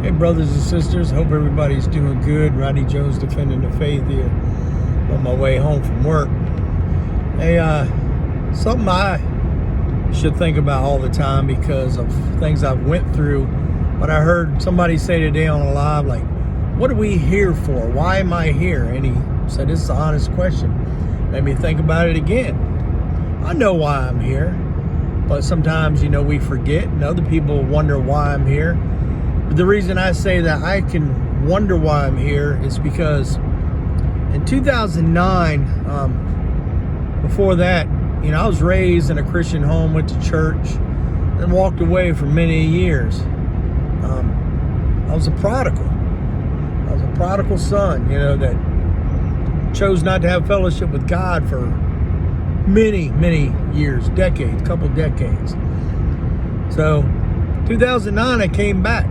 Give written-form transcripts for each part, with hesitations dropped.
Hey brothers and sisters, hope everybody's doing good. Rodney Jones defending the faith here on my way home from work. Hey, something I should think about all the time because of things I've went through. But I heard somebody say today on a live, like, what are we here for? Why am I here? And he said, this is an honest question. Made me think about it again. I know why I'm here, but sometimes, we forget and other people wonder why I'm here. But the reason I say that I can wonder why I'm here is because in 2009, before that, I was raised in a Christian home, went to church, and walked away for many years. I was a prodigal. I was a prodigal son, that chose not to have fellowship with God for many, many years, decades, couple decades. So 2009, I came back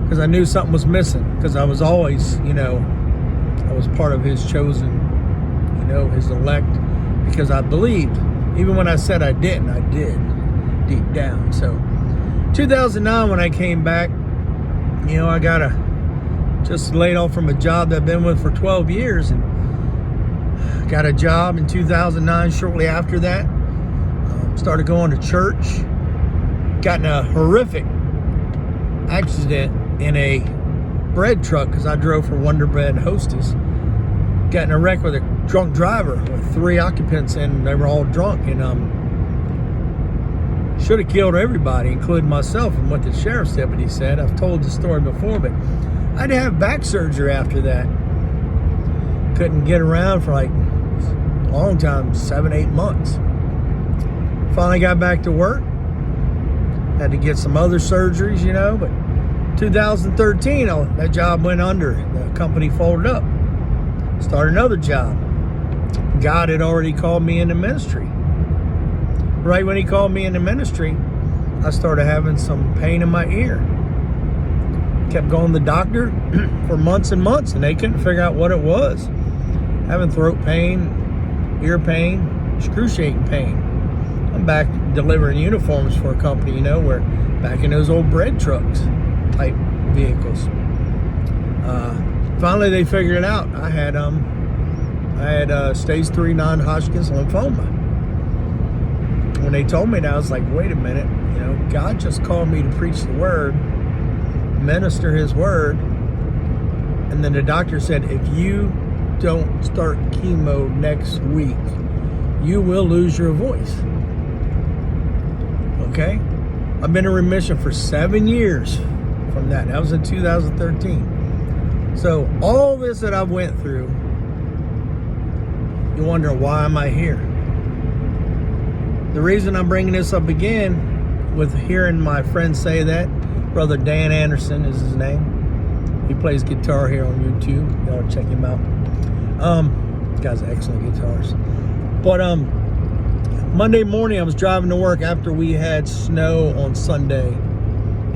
because I knew something was missing, because I was always, I was part of his chosen, his elect, because I believed. Even when I said I didn't, I did deep down. So 2009, when I came back, I just laid off from a job that I've been with for 12 years and got a job in 2009. Shortly after that, started going to church, got in a horrific accident in a bread truck because I drove for Wonder Bread Hostess. Got in a wreck with a drunk driver with 3 occupants, and they were all drunk, and should have killed everybody, including myself, and what the sheriff's deputy said. I've told the story before, but I had to have back surgery after that. Couldn't get around for like a long time, 7-8 months. Finally got back to work. Had to get some other surgeries, but 2013, that job went under. The company folded up. Started another job. God had already called me into ministry. Right when he called me into ministry, I started having some pain in my ear. Kept going to the doctor for months and months, and they couldn't figure out what it was. Having throat pain, ear pain, excruciating pain. I'm back delivering uniforms for a company, we're back in those old bread trucks type vehicles. Finally, they figured it out. I had stage 3 non-Hodgkin's lymphoma. When they told me that, I was like, wait a minute, God just called me to preach the word, minister his word, and then the doctor said, if you don't start chemo next week, you will lose your voice. Okay? I've been in remission for 7 years from that. That was in 2013. So all this that I went through, you wonder, why am I here? The reason I'm bringing this up again, with hearing my friend say that, Brother Dan Anderson is his name. He plays guitar here on YouTube. Y'all check him out. This guy's an excellent guitarist. But Monday morning, I was driving to work after we had snow on Sunday,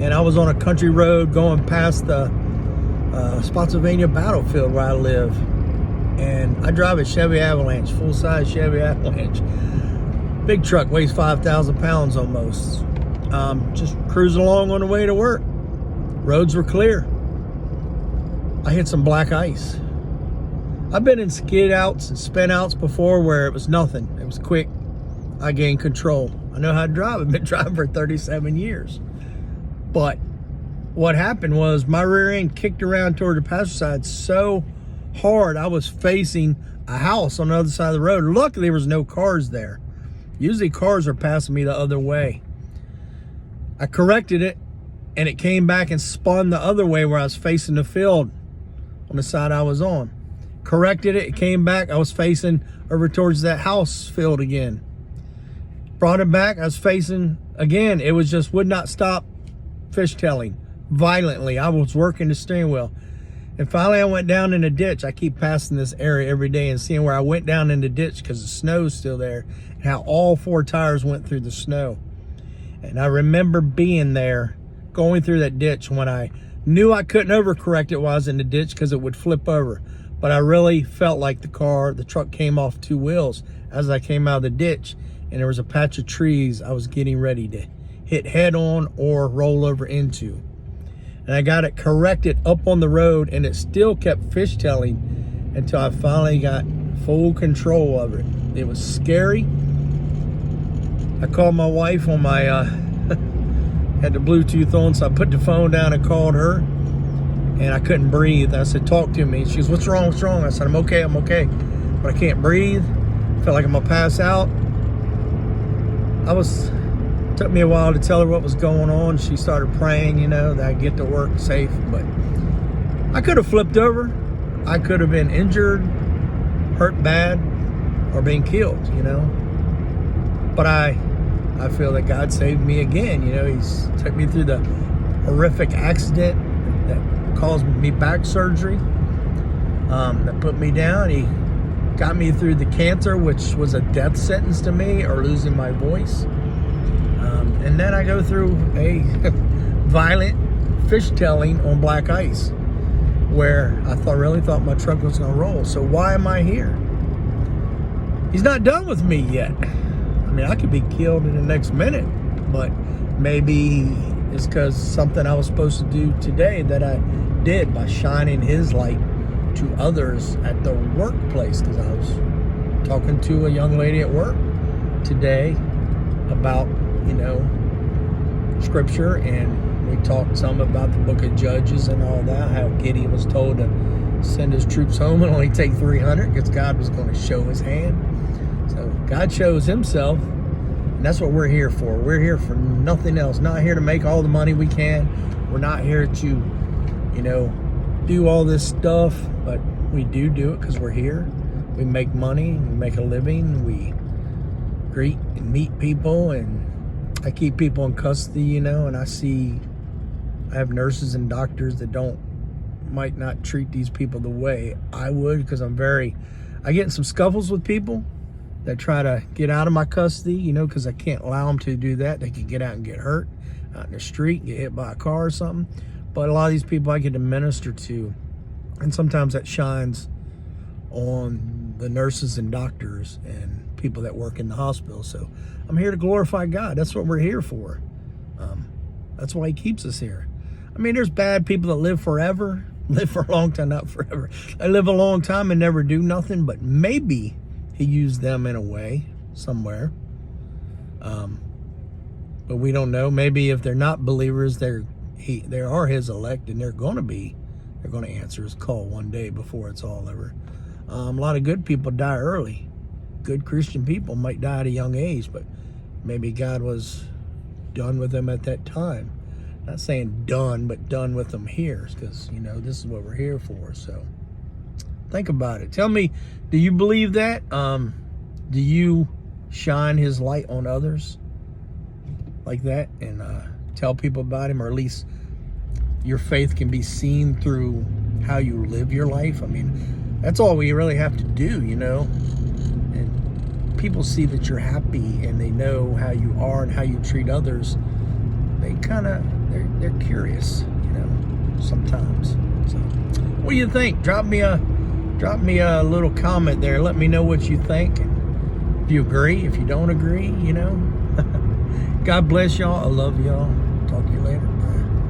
and I was on a country road going past the Spotsylvania battlefield where I live, and I drive a Chevy Avalanche, full-size Chevy Avalanche. Big truck, weighs 5,000 pounds almost. Just cruising along on the way to work. Roads were clear. I hit some black ice. I've been in skid outs and spin outs before where it was nothing. It was quick. I gained control. I know how to drive. I've been driving for 37 years. But what happened was my rear end kicked around toward the passenger side so hard I was facing a house on the other side of the road. Luckily, there was no cars there. Usually cars are passing me the other way. I corrected it, and it came back and spun the other way where I was facing the field on the side I was on. Corrected it, it came back, I was facing over towards that house field again. Brought it back, I was facing again. It was just would not stop fishtailing violently. I was working the steering wheel. And finally I went down in a ditch. I keep passing this area every day and seeing where I went down in the ditch because the snow's still there, and how all 4 tires went through the snow. And I remember being there, going through that ditch when I knew I couldn't overcorrect it while I was in the ditch because it would flip over. But I really felt like the truck came off 2 wheels as I came out of the ditch, and there was a patch of trees I was getting ready to hit head on or roll over into. And I got it corrected up on the road, and it still kept fishtailing until I finally got full control of it. It was scary. I called my wife on my, had the Bluetooth on, so I put the phone down and called her, and I couldn't breathe. I said, talk to me. She goes, what's wrong, what's wrong? I said, I'm okay, but I can't breathe. I felt like I'm gonna pass out. Took me a while to tell her what was going on. She started praying, you know, that I'd get to work safe, but I could have flipped over. I could have been injured, hurt bad, or been killed, you know. But I feel that God saved me again. You know, He's took me through the horrific accident that caused me back surgery, that put me down. He got me through the cancer, which was a death sentence to me, or losing my voice. And then I go through a violent fishtailing on black ice, where I really thought my truck was gonna roll. So why am I here? He's not done with me yet. I mean, I could be killed in the next minute, but maybe it's because something I was supposed to do today that I did by shining His light to others at the workplace. Because I was talking to a young lady at work today about, you know, scripture, and we talked some about the book of Judges and all that, how Gideon was told to send his troops home and only take 300 because God was going to show His hand. So God shows Himself, and that's what we're here for. We're here for nothing else. Not here to make all the money we can. We're not here to, you know, do all this stuff, but we do it because we're here. We make money, we make a living, we greet and meet people, and I keep people in custody, you know, and I have nurses and doctors that might not treat these people the way I would, because I get in some scuffles with people that try to get out of my custody, you know, because I can't allow them to do that. They could get out and get hurt out in the street, get hit by a car or something. But a lot of these people I get to minister to, and sometimes that shines on the nurses and doctors and people that work in the hospital. So I'm here to glorify God. That's what we're here for. That's why He keeps us here. I mean, there's bad people that live forever, live for a long time, not forever. They live a long time and never do nothing, but maybe He used them in a way somewhere. But we don't know. Maybe if they're not believers, they are His elect, and they're going to answer His call one day before it's all over. A lot of good people die early. Good Christian people might die at a young age, but maybe God was done with them at that time. Not saying done, but done with them here, because, you know, this is what we're here for. So think about it. Tell me, do you believe that? Do you shine His light on others like that, and tell people about Him, or at least your faith can be seen through how you live your life? I mean, that's all we really have to do, you know. And people see that you're happy and they know how you are and how you treat others. They're curious, you know, sometimes. So what do you think? Drop me a little comment there. Let me know what you think. If you agree, if you don't agree, you know. God bless y'all. I love y'all. Talk to you later.